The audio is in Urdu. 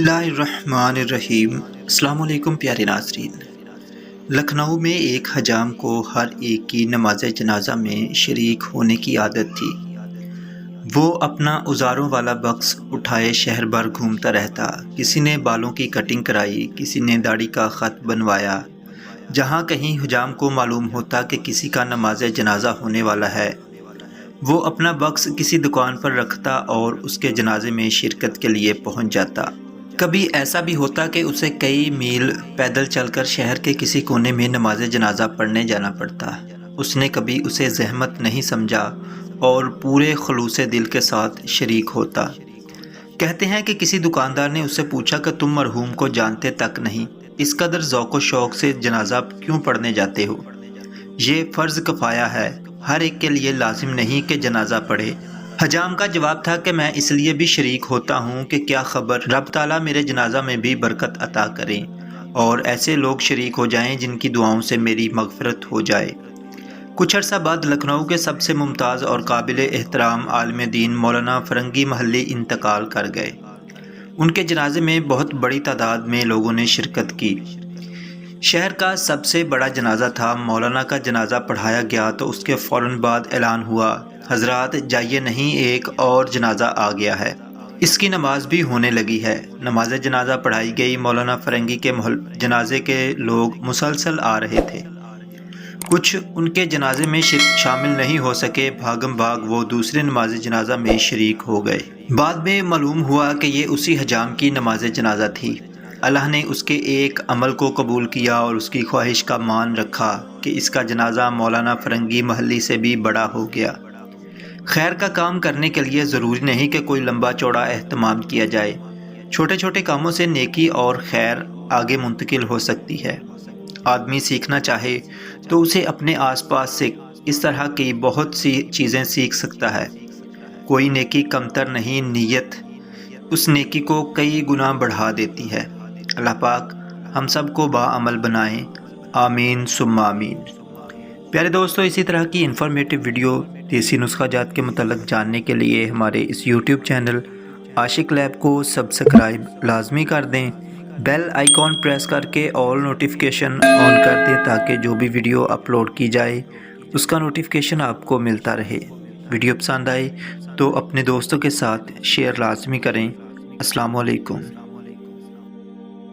اللہ الرحمن الرحیم۔ السلام علیکم پیارے ناظرین۔ لکھنؤ میں ایک حجام کو ہر ایک کی نماز جنازہ میں شریک ہونے کی عادت تھی۔ وہ اپنا اوزاروں والا بکس اٹھائے شہر بھر گھومتا رہتا۔ کسی نے بالوں کی کٹنگ کرائی، کسی نے داڑھی کا خط بنوایا۔ جہاں کہیں حجام کو معلوم ہوتا کہ کسی کا نماز جنازہ ہونے والا ہے، وہ اپنا بکس کسی دکان پر رکھتا اور اس کے جنازے میں شرکت کے لیے پہنچ جاتا۔ کبھی ایسا بھی ہوتا کہ اسے کئی میل پیدل چل کر شہر کے کسی کونے میں نماز جنازہ پڑھنے جانا پڑتا۔ اس نے کبھی اسے زحمت نہیں سمجھا اور پورے خلوص دل کے ساتھ شریک ہوتا۔ کہتے ہیں کہ کسی دکاندار نے اس سے پوچھا کہ تم مرحوم کو جانتے تک نہیں، اس قدر ذوق و شوق سے جنازہ کیوں پڑھنے جاتے ہو؟ یہ فرض کفایہ ہے، ہر ایک کے لیے لازم نہیں کہ جنازہ پڑھے۔ حجام کا جواب تھا کہ میں اس لیے بھی شریک ہوتا ہوں کہ کیا خبر رب تعالیٰ میرے جنازہ میں بھی برکت عطا کریں اور ایسے لوگ شریک ہو جائیں جن کی دعاؤں سے میری مغفرت ہو جائے۔ کچھ عرصہ بعد لکھنؤ کے سب سے ممتاز اور قابل احترام عالم دین مولانا فرنگی محلی انتقال کر گئے۔ ان کے جنازے میں بہت بڑی تعداد میں لوگوں نے شرکت کی۔ شہر کا سب سے بڑا جنازہ تھا۔ مولانا کا جنازہ پڑھایا گیا تو اس کے فوراً بعد اعلان ہوا، حضرات جائیے نہیں، ایک اور جنازہ آ گیا ہے، اس کی نماز بھی ہونے لگی ہے۔ نماز جنازہ پڑھائی گئی۔ مولانا فرنگی کے جنازے کے لوگ مسلسل آ رہے تھے۔ کچھ ان کے جنازے میں شامل نہیں ہو سکے، بھاگم بھاگ وہ دوسرے نماز جنازہ میں شریک ہو گئے۔ بعد میں معلوم ہوا کہ یہ اسی حجام کی نماز جنازہ تھی۔ اللہ نے اس کے ایک عمل کو قبول کیا اور اس کی خواہش کا مان رکھا کہ اس کا جنازہ مولانا فرنگی محلی سے بھی بڑا ہو گیا۔ خیر کا کام کرنے کے لیے ضروری نہیں کہ کوئی لمبا چوڑا اہتمام کیا جائے۔ چھوٹے چھوٹے کاموں سے نیکی اور خیر آگے منتقل ہو سکتی ہے۔ آدمی سیکھنا چاہے تو اسے اپنے آس پاس سے اس طرح کی بہت سی چیزیں سیکھ سکتا ہے۔ کوئی نیکی کمتر نہیں، نیت اس نیکی کو کئی گنا بڑھا دیتی ہے۔ اللہ پاک ہم سب کو باعمل بنائیں، آمین ثم آمین۔ پیارے دوستو، اسی طرح کی انفارمیٹیو ویڈیو دیسی نسخہ جات کے متعلق جاننے کے لیے ہمارے اس یوٹیوب چینل عاشق لیب کو سبسکرائب لازمی کر دیں، بیل آئیکن پریس کر کے آل نوٹیفیکیشن آن کر دیں تاکہ جو بھی ویڈیو اپلوڈ کی جائے اس کا نوٹیفیکیشن آپ کو ملتا رہے۔ ویڈیو پسند آئے تو اپنے دوستوں کے ساتھ شیئر لازمی کریں۔ السلام علیکم۔